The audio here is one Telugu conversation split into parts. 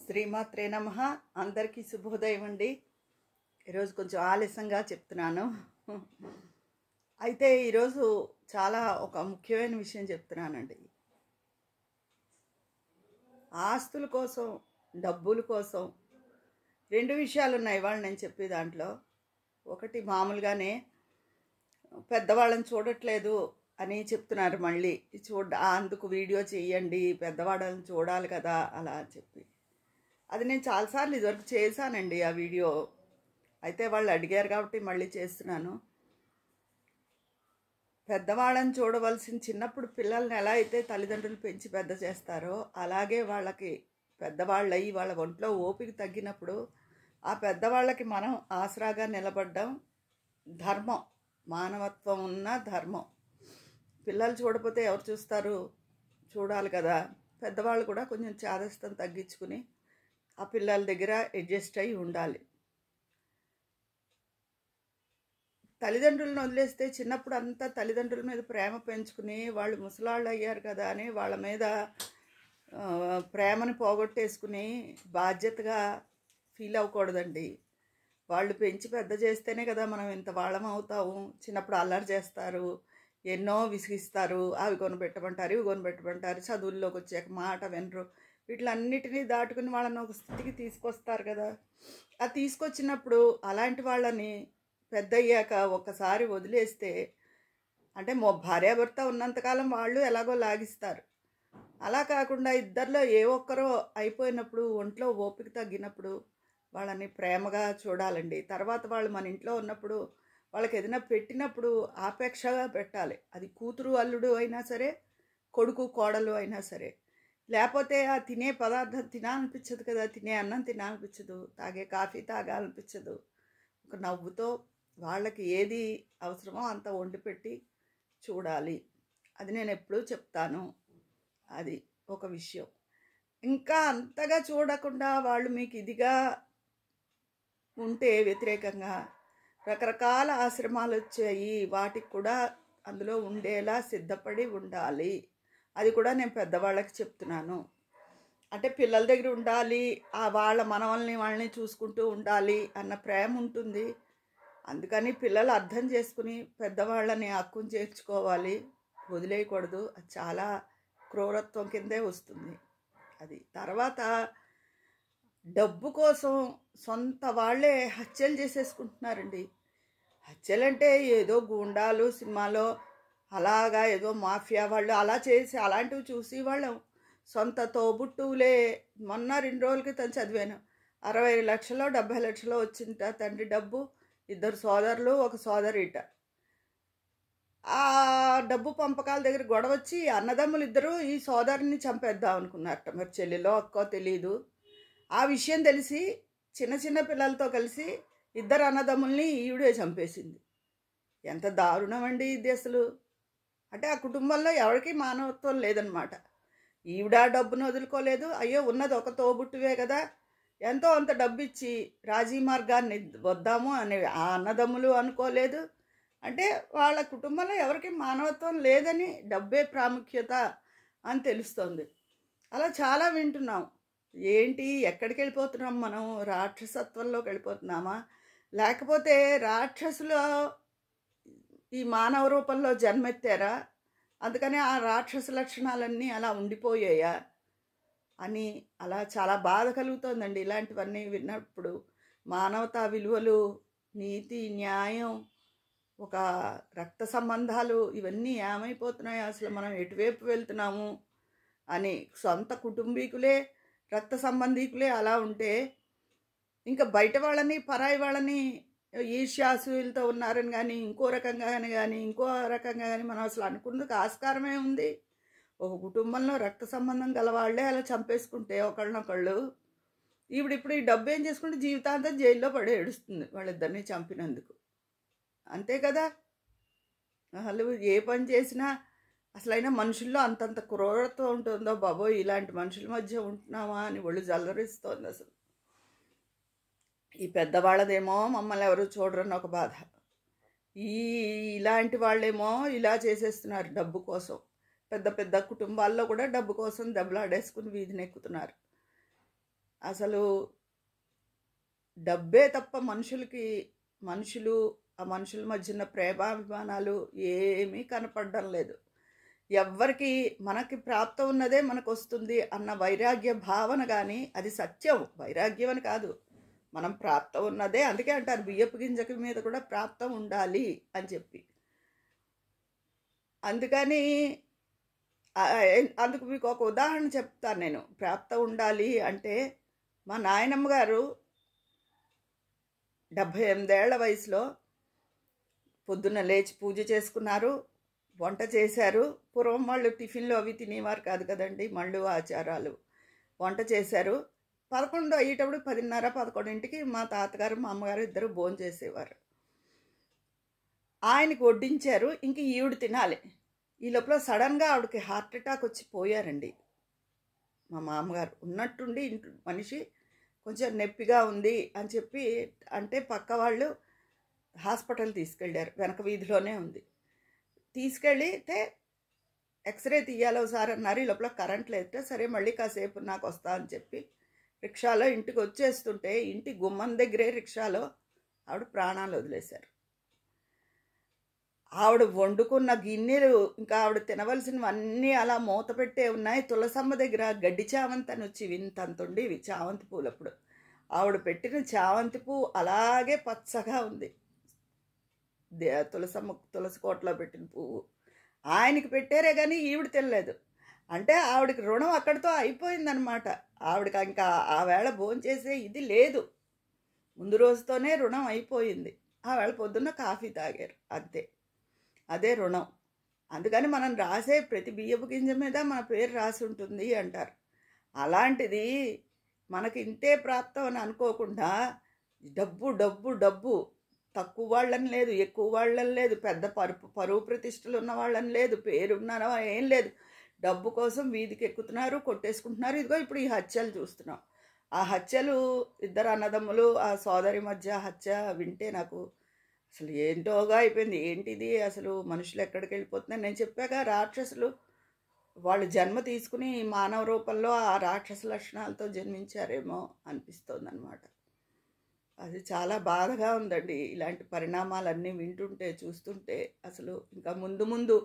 శ్రీమాత్రే నమః. అందరికీ శుభోదయం అండి. ఈరోజు కొంచెం ఆలస్యంగా చెప్తున్నాను. అయితే ఈరోజు చాలా ఒక ముఖ్యమైన విషయం చెప్తున్నానండి. ఆస్తుల కోసం, డబ్బుల కోసం రెండు విషయాలు ఉన్నాయి ఇవాళ నేను చెప్పే దాంట్లో. ఒకటి మామూలుగానే పెద్దవాళ్ళని చూడట్లేదు అని చెప్తున్నారు, మళ్ళీ అందుకు వీడియో చేయండి, పెద్దవాళ్ళని చూడాలి కదా అలా అని చెప్పి. అది నేను చాలాసార్లు ఇదివరకు చేశానండి ఆ వీడియో. అయితే వాళ్ళు అడిగారు కాబట్టి మళ్ళీ చేస్తున్నాను. పెద్దవాళ్ళని చూడవలసిన చిన్నప్పుడు పిల్లల్ని ఎలా అయితే తల్లిదండ్రులు పెంచి పెద్ద చేస్తారో అలాగే వాళ్ళకి పెద్దవాళ్ళు అయ్యి వాళ్ళ ఒంట్లో ఓపిక తగ్గినప్పుడు ఆ పెద్దవాళ్ళకి మనం ఆసరాగా నిలబడ్డం ధర్మం, మానవత్వం ఉన్న ధర్మం. పిల్లలు చూడకపోతే ఎవరు చూస్తారు? చూడాలి కదా. పెద్దవాళ్ళు కూడా కొంచెం చాదస్తం తగ్గించుకుని ఆ పిల్లల దగ్గర అడ్జస్ట్ అయ్యి ఉండాలి. తల్లిదండ్రులను వదిలేస్తే చిన్నప్పుడు అంతా తల్లిదండ్రుల మీద ప్రేమ పెంచుకుని వాళ్ళు ముసలాళ్ళు అయ్యారు కదా అని వాళ్ళ మీద ప్రేమని పోగొట్టేసుకుని బాధ్యతగా ఫీల్ అవ్వకూడదండి. వాళ్ళు పెంచి పెద్ద చేస్తేనే కదా మనం ఇంత వాళ్ళం అవుతాము. చిన్నప్పుడు అల్లరి చేస్తారు, ఎన్నో విసిగిస్తారు, అవి కొనిపెట్టమంటారు, ఇవి కొనిపెట్టమంటారు, చదువుల్లోకి వచ్చాక మాట వినరు. వీటిలన్నిటినీ దాటుకుని వాళ్ళని ఒక స్థితికి తీసుకొస్తారు కదా. ఆ తీసుకొచ్చినప్పుడు అలాంటి వాళ్ళని పెద్ద అయ్యాక ఒక్కసారి వదిలేస్తే, అంటే భార్యాభర్త ఉన్నంతకాలం వాళ్ళు ఎలాగో లాగిస్తారు. అలా కాకుండా ఇద్దరిలో ఏ ఒక్కరో అయిపోయినప్పుడు, ఒంట్లో ఓపిక తగ్గినప్పుడు వాళ్ళని ప్రేమగా చూడాలండి. తర్వాత వాళ్ళు మన ఇంట్లో ఉన్నప్పుడు వాళ్ళకి ఏదైనా పెట్టినప్పుడు ఆపేక్షగా పెట్టాలి. అది కూతురు అల్లుడు అయినా సరే, కొడుకు కోడలు అయినా సరే. లేకపోతే ఆ తినే పదార్థం తినాలనిపించదు కదా, తినే అన్నం తినాలనిపించదు, తాగే కాఫీ తాగాలనిపించదు. ఒక నవ్వుతో వాళ్ళకి ఏది అవసరమో అంత వండి పెట్టి చూడాలి. అది నేను ఎప్పుడూ చెప్తాను. అది ఒక విషయం. ఇంకా అంతగా చూడకుండా వాళ్ళు మీకు ఇదిగా ఉంటే వ్యతిరేకంగా రకరకాల ఆశ్రమాలు వచ్చాయి, వాటికి కూడా అందులో ఉండేలా సిద్ధపడి ఉండాలి. అది కూడా నేను పెద్దవాళ్ళకి చెప్తున్నాను. అంటే పిల్లల దగ్గర ఉండాలి, వాళ్ళ మనవల్ని వాళ్ళని చూసుకుంటూ ఉండాలి అన్న ప్రేమ ఉంటుంది. అందుకని పిల్లలు అర్థం చేసుకుని పెద్దవాళ్ళని హక్కును చేర్చుకోవాలి, వదిలేయకూడదు. అది చాలా క్రూరత్వం కిందే వస్తుంది. అది తర్వాత డబ్బు కోసం సొంత వాళ్ళే హత్యలు చేసేసుకుంటున్నారండి. హత్యలంటే ఏదో గూండాలు సినిమాలో అలాగా ఏదో మాఫియా వాళ్ళు అలా చేసి అలాంటివి చూసి వాళ్ళం సొంత తోబుట్టువులే. మొన్న 2 రోజుల క్రితం చదివాను, 60 లక్షలో 70 లక్షలో వచ్చింట తండ్రి డబ్బు, 2 సోదరులు 1 సోదరిట. ఆ డబ్బు పంపకాల దగ్గర గొడవ వచ్చి అన్నదమ్ములు ఇద్దరు ఈ సోదరుని చంపేద్దాం అనుకున్నారట. మరి చెల్లెలో అక్కో తెలియదు. ఆ విషయం తెలిసి చిన్న చిన్న పిల్లలతో కలిసి 2 అన్నదమ్ముల్ని ఈవిడే చంపేసింది. ఎంత దారుణం అండి ఇది అసలు. అంటే ఆ కుటుంబంలో ఎవరికి మానవత్వం లేదనమాట. ఈవిడ డబ్బును వదులుకోలేదు. అయ్యో ఉన్నది ఒక తోబుట్టువే కదా, ఎంతో అంత డబ్బు ఇచ్చి రాజీ మార్గాన్ని వద్దాము అని ఆ అన్నదమ్ములు అనుకోలేదు. అంటే వాళ్ళ కుటుంబంలో ఎవరికి మానవత్వం లేదని, డబ్బే ప్రాముఖ్యత అని తెలుస్తోంది. అలా చాలా వింటున్నాం. ఏంటి, ఎక్కడికి వెళ్ళిపోతున్నాం మనం? రాక్షసత్వంలోకి వెళ్ళిపోతున్నామా? లేకపోతే రాక్షసులు ఈ మానవ రూపంలో జన్మెత్తారా, అందుకని ఆ రాక్షస లక్షణాలన్నీ అలా ఉండిపోయాయా అని అలా చాలా బాధ కలుగుతోందండి ఇలాంటివన్నీ విన్నప్పుడు. మానవతా విలువలు, నీతి, న్యాయం, ఒక రక్త సంబంధాలు ఇవన్నీ ఏమైపోతున్నాయి, అసలు మనం ఎటువైపు వెళ్తున్నాము అని. సొంత కుటుంబీకులే, రక్త సంబంధీకులే అలా ఉంటే ఇంకా బయట వాళ్ళని, పరాయి వాళ్ళని ఈర్ష్యాసూయులతో ఉన్నారని కానీ, ఇంకో రకంగా కానీ మనం అసలు అనుకున్నది ఆస్కారమే ఉంది. ఒక కుటుంబంలో రక్త సంబంధం గల వాళ్ళే అలా చంపేసుకుంటే ఒకళ్ళనొకళ్ళు, ఇప్పుడు ఈ డబ్బు ఏం చేసుకుంటే జీవితాంతం జైల్లో పడి ఏడుస్తుంది వాళ్ళిద్దరిని చంపినందుకు. అంతే కదా. అసలు ఏ పని చేసినా అసలైనా మనుషుల్లో అంతంత క్రూరత్వం ఉంటుందో బాబోయ్, ఇలాంటి మనుషుల మధ్య ఉంటున్నామా అని ఒళ్ళు జల్లరిస్తోంది అసలు. ఈ పెద్దవాళ్ళదేమో మమ్మల్ని ఎవరు చూడరని ఒక బాధ, ఇలాంటి వాళ్ళేమో ఇలా చేసేస్తున్నారు డబ్బు కోసం. పెద్ద పెద్ద కుటుంబాల్లో కూడా డబ్బు కోసం దెబ్బలాడేసుకుని వీధిని ఎక్కుతున్నారు. అసలు డబ్బే తప్ప మనుషులు ఆ మనుషుల మధ్య ఉన్న ప్రేమాభిమానాలు ఏమీ కనపడడం లేదు. ఎవ్వరికి మనకి ప్రాప్తం ఉన్నదే మనకు వస్తుంది అన్న వైరాగ్య భావన, కానీ అది సత్యం, వైరాగ్యం అని కాదు. మనం ప్రాప్తం ఉన్నదే, అందుకే అంటారు బియ్యపు గింజకి మీద కూడా ప్రాప్తం ఉండాలి అని చెప్పి. అందుకని అందుకు మీకు ఒక ఉదాహరణ చెప్తాను నేను. ప్రాప్తం ఉండాలి అంటే, మా నాయనమ్మ గారు 78 ఏళ్ల వయసులో పొద్దున్న లేచి పూజ చేసుకున్నారు, వంట చేశారు. పూర్వం వాళ్ళు టిఫిన్లు అవి తినేవారు కాదు కదండి, మళ్ళు ఆచారాలు. వంట చేశారు. 11 అయ్యేటప్పుడు 10:30, 11ంటికి మా తాతగారు మా అమ్మగారు ఇద్దరు భోజనం చేసేవారు. ఆయనకి వడ్డించారు, ఇంక ఈవిడ తినాలి. ఈ లోపల సడన్గా ఆవిడకి హార్ట్ అటాక్ వచ్చి పోయారండి. మా మామగారు ఉన్నట్టుండి మనిషి కొంచెం నొప్పిగా ఉంది అని చెప్పి అంటే పక్క వాళ్ళు హాస్పిటల్ తీసుకెళ్ళారు, వెనక వీధిలోనే ఉంది. తీసుకెళ్ళితే ఎక్స్రే తీయాలి ఒకసారి అన్నారు. ఈ లోపల కరెంట్ లేదంటే సరే మళ్ళీ కాసేపు నాకు వస్తా అని చెప్పి రిక్షాలో ఇంటికి వచ్చేస్తుంటే ఇంటి గుమ్మం దగ్గరే రిక్షాలో ఆవిడ ప్రాణాలు వదిలేశారు. ఆవిడ వండుకున్న గిన్నెలు ఇంకా ఆవిడ తినవలసినవన్నీ అలా మూత పెట్టే ఉన్నాయి. తులసమ్మ దగ్గర గడ్డి చామంతి అని వచ్చి వింతంతుండి ఇవి చామంతి పూలు. అప్పుడు ఆవిడ పెట్టిన చామంతి పువ్వు అలాగే పచ్చగా ఉంది. తులసి కోటలో పెట్టిన పువ్వు ఆయనకి పెట్టారే కానీ ఈవిడ తినలేదు. అంటే ఆవిడకి రుణం అక్కడితో అయిపోయిందనమాట. ఆవిడకి ఇంకా ఆ వేళ భోంచేసే ఇది లేదు, ముందు రోజుతోనే రుణం అయిపోయింది. ఆ వేళ పొద్దున్న కాఫీ తాగారు, అంతే, అదే రుణం. అందుకని మనం రాసే ప్రతి బియ్యపు గింజ మీద మన పేరు రాసి ఉంటుంది అంటారు. అలాంటిది మనకి ఇంతే ప్రాప్తం అని అనుకోకుండా డబ్బు డబ్బు డబ్బు, తక్కువ వాళ్ళని లేదు, ఎక్కువ వాళ్ళని లేదు, పెద్ద పరువు ప్రతిష్టలు ఉన్న వాళ్ళని లేదు, పేరున్న ఏం లేదు, డబ్బు కోసం వీధికి ఎక్కుతున్నారు, కొట్టేసుకుంటున్నారు. ఇదిగో ఇప్పుడు ఈ హత్యలు చూస్తున్నాం. ఆ హత్యలు ఇద్దరు అన్నదమ్ములు ఆ సోదరి మధ్య హత్య వింటే నాకు అసలు ఏంటోగా అయిపోయింది. ఏంటిది అసలు, మనుషులు ఎక్కడికి వెళ్ళిపోతున్నారు? నేను చెప్పాక రాక్షసులు వాళ్ళు జన్మ తీసుకుని మానవ రూపంలో ఆ రాక్షస లక్షణాలతో జన్మించారేమో అనిపిస్తుంది అన్నమాట. అది చాలా బాధగా ఉందండి ఇలాంటి పరిణామాలన్నీ వింటుంటే చూస్తుంటే. అసలు ఇంకా ముందు ముందు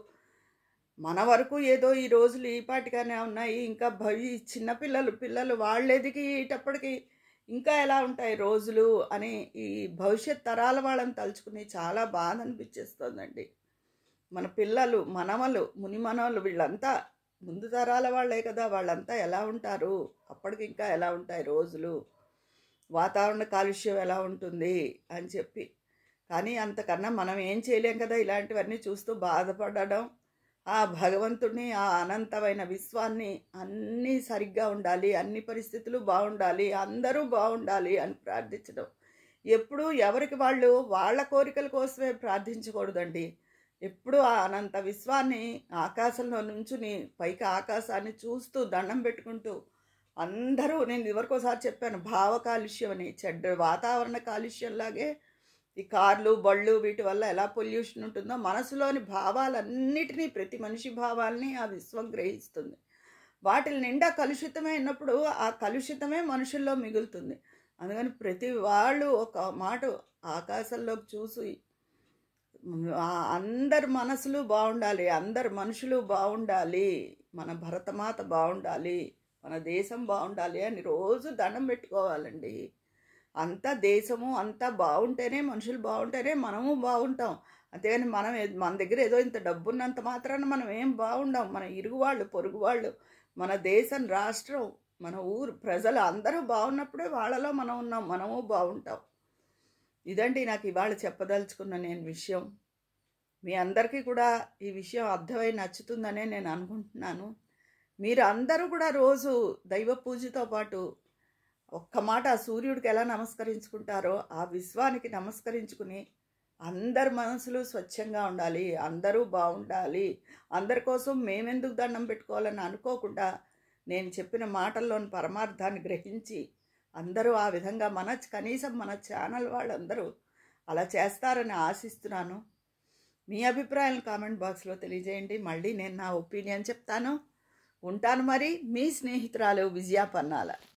మన వరకు ఏదో ఈ రోజులు ఈపాటిగానే ఉన్నాయి, ఇంకా చిన్నపిల్లలు వాళ్ళు ఎదిగేటప్పటికి ఇంకా ఎలా ఉంటాయి రోజులు అని ఈ భవిష్యత్ తరాల వాళ్ళని తలుచుకుని చాలా బాధ అనిపించేస్తుందండి. మన పిల్లలు, మనవలు, ముని మనవలు వీళ్ళంతా ముందు తరాల వాళ్ళే కదా, వాళ్ళంతా ఎలా ఉంటారు, అప్పటికి ఇంకా ఎలా ఉంటాయి రోజులు, వాతావరణ కాలుష్యం ఎలా ఉంటుంది అని చెప్పి. కానీ అంతకన్నా మనం ఏం చేయలేం కదా, ఇలాంటివన్నీ చూస్తూ బాధపడడం. ఆ భగవంతుడిని, ఆ అనంతమైన విశ్వాన్ని అన్నీ సరిగ్గా ఉండాలి, అన్ని పరిస్థితులు బాగుండాలి, అందరూ బాగుండాలి అని ప్రార్థించడం. ఎప్పుడూ ఎవరికి వాళ్ళు వాళ్ళ కోరికల కోసమే ప్రార్థించకూడదండి. ఎప్పుడు ఆ అనంత విశ్వాన్ని ఆకాశంలో నుంచుని పైకి ఆకాశాన్ని చూస్తూ దండం పెట్టుకుంటూ అందరూ, నేను ఇదివరకోసారి చెప్పాను భావ కాలుష్యం అని, చెడ్డ వాతావరణ కాలుష్యంలాగే ఈ కార్లు బళ్ళు వీటి వల్ల ఎలా పొల్యూషన్ ఉంటుందో మనసులోని భావాలన్నిటినీ, ప్రతి మనిషి భావాల్ని ఆ విశ్వం గ్రహిస్తుంది. వాటి నిండా కలుషితమైనప్పుడు ఆ కలుషితమే మనుషుల్లో మిగులుతుంది. అందుకని ప్రతి వాళ్ళు ఒక మాట ఆకాశంలోకి చూసి అందరు మనసులు బాగుండాలి, అందరు మనుషులు బాగుండాలి, మన భరతమాత బాగుండాలి, మన దేశం బాగుండాలి అని రోజు దండం పెట్టుకోవాలండి. అంతా దేశము అంతా బాగుంటేనే, మనుషులు బాగుంటేనే మనము బాగుంటాం. అంతేగాని మన దగ్గర ఏదో ఇంత డబ్బు ఉన్నంత మాత్రాన మనం ఏం బాగుండం. మన ఇరుగు వాళ్ళు, పొరుగు వాళ్ళు, మన దేశం, రాష్ట్రం, మన ఊరు ప్రజలు అందరూ బాగున్నప్పుడే వాళ్ళలో మనం ఉన్నాం, మనము బాగుంటాం. ఇదండి నాకు ఇవాళ చెప్పదలుచుకున్న నేను విషయం. మీ అందరికీ కూడా ఈ విషయం అర్థమై నచ్చుతుందనే నేను అనుకుంటున్నాను. మీరు అందరూ కూడా రోజు దైవ పూజతో పాటు ఒక్క మాట సూర్యుడికి ఎలా నమస్కరించుకుంటారో ఆ విశ్వానికి నమస్కరించుకుని అందరి మనసులు స్వచ్ఛంగా ఉండాలి, అందరూ బాగుండాలి, అందరి కోసం మేమెందుకు దండం పెట్టుకోవాలని అనుకోకుండా నేను చెప్పిన మాటల్లోని పరమార్థాన్ని గ్రహించి అందరూ ఆ విధంగా కనీసం మన ఛానల్ వాళ్ళందరూ అలా చేస్తారని ఆశిస్తున్నాను. మీ అభిప్రాయాలను కామెంట్ బాక్స్లో తెలియజేయండి. మళ్ళీ నేను నా ఒపీనియన్ చెప్తాను. ఉంటాను మరి. మీ స్నేహితురాలు విజయ పన్నాల.